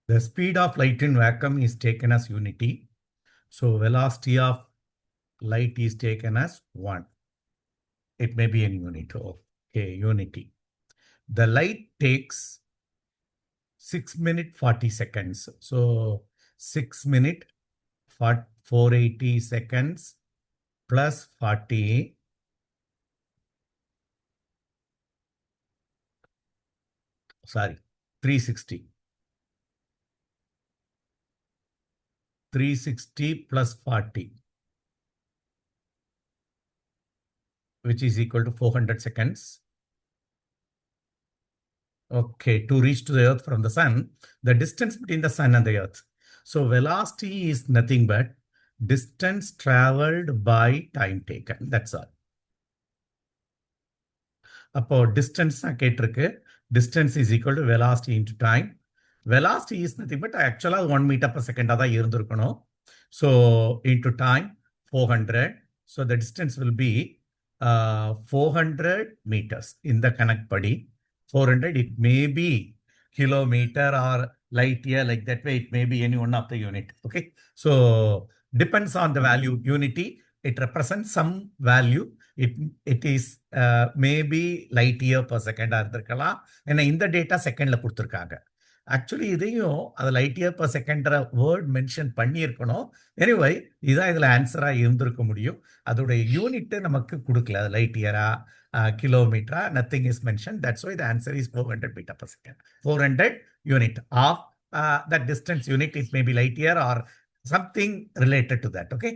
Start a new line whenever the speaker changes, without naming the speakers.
The speed of light in vacuum is taken as unity. So velocity of light is taken as 1. It may be in unit. Okay, unity. The light takes 6 minutes 40 seconds. So 6 minutes 480 seconds plus 40. Sorry, 360. 360 plus 40, which is equal to 400 seconds. Okay, to reach to the earth from the sun, the distance between the sun and the earth. So velocity is nothing but distance traveled by time taken. That's all. அப்போ distance நான் கேட்டிருக்கு. Distance is equal to velocity into time. Velocity is nothing but actually 1 meter per second தான் இருந்திருக்கணும். So into time 400. So the distance will be 400 meters. In the connect padi 400, it may be kilometer or light year, like that way it may be any one of the unit. Okay, so depends on the value unity. It represents some value. It is maybe light year per second இருந்திருக்கலாம். ஏன்னா இந்த data செகண்ட்ல கொடுத்துருக்காங்க. Actually இதையும் அது light year per second word mention பண்ணியிருக்கணும். Anyway இதான் இதில் ஆன்சராக இருந்திருக்க முடியும். அதோடைய யூனிட்டு நமக்கு கொடுக்கல. அது லைட் இயரா கிலோமீட்டரா nothing is mention. That's why the answer is 400 meter per second. 400 unit of that distance unit. It may be light year or something related to that. Okay.